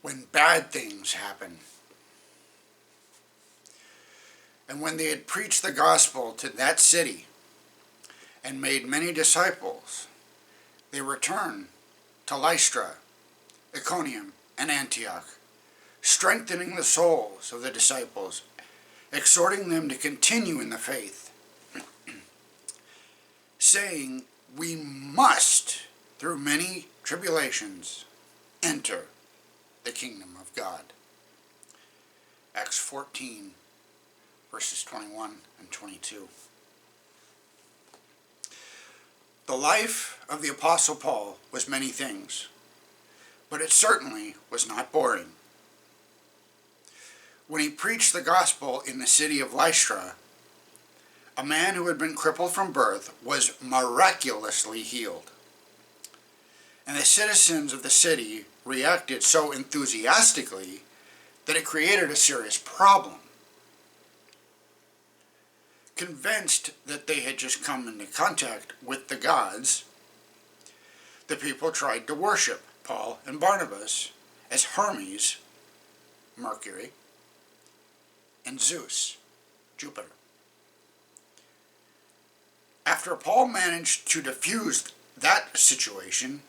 when bad things happen. And when they had preached the gospel to that city and made many disciples, they returned to Lystra, Iconium, and Antioch, strengthening the souls of the disciples, exhorting them to continue in the faith, saying, "We must, through many tribulations, enter the kingdom of God." Acts 14, verses 21 and 22. The life of the Apostle Paul was many things, but it certainly was not boring. When he preached the gospel in the city of Lystra, a man who had been crippled from birth was miraculously healed. And the citizens of the city reacted so enthusiastically that it created a serious problem. Convinced that they had just come into contact with the gods, the people tried to worship Paul and Barnabas as Hermes, Mercury, and Zeus, Jupiter. After Paul managed to defuse that situation,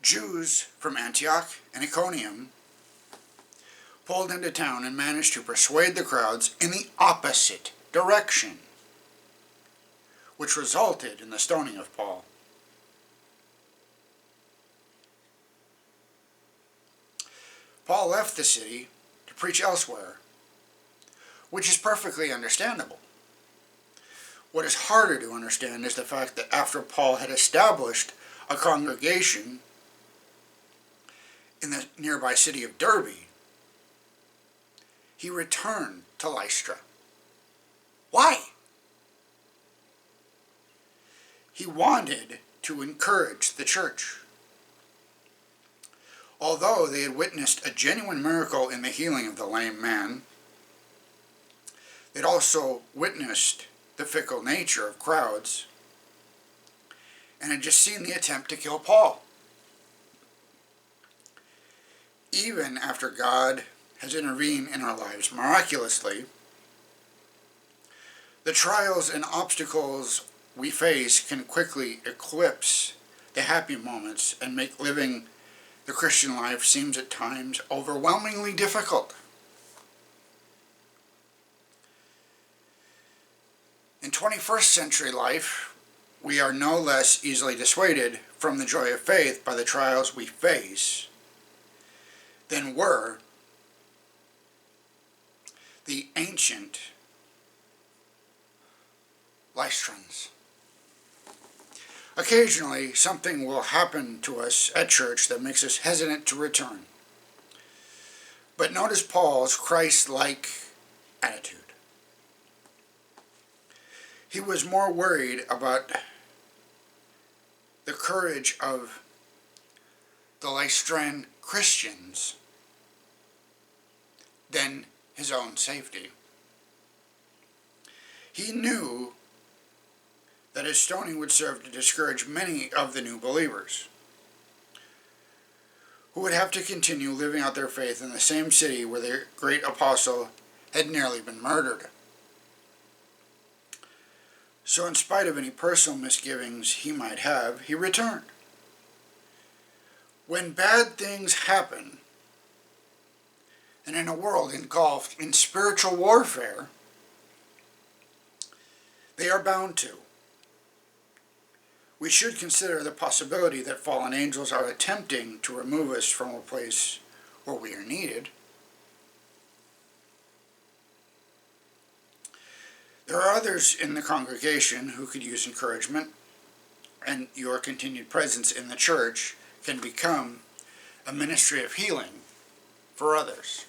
Jews from Antioch and Iconium pulled into town and managed to persuade the crowds in the opposite direction, which resulted in the stoning of Paul. Paul left the city to preach elsewhere, which is perfectly understandable. What is harder to understand is the fact that after Paul had established a congregation in the nearby city of Derbe, he returned to Lystra. Why? He wanted to encourage the church. Although they had witnessed a genuine miracle in the healing of the lame man, they'd also witnessed the fickle nature of crowds and had just seen the attempt to kill Paul. Even after God has intervened in our lives miraculously, the trials and obstacles we face can quickly eclipse the happy moments and make living the Christian life seems at times overwhelmingly difficult. In 21st century life, we are no less easily dissuaded from the joy of faith by the trials we face than were the ancient Lystrans. Occasionally, something will happen to us at church that makes us hesitant to return. But notice Paul's Christ-like attitude. He was more worried about the courage of the Lystran Christians than his own safety. He knew that his stoning would serve to discourage many of the new believers, who would have to continue living out their faith in the same city where the great apostle had nearly been murdered. So in spite of any personal misgivings he might have, he returned. When bad things happen, and in a world engulfed in spiritual warfare, they are bound to. We should consider the possibility that fallen angels are attempting to remove us from a place where we are needed. There are others in the congregation who could use encouragement, and your continued presence in the church can become a ministry of healing for others.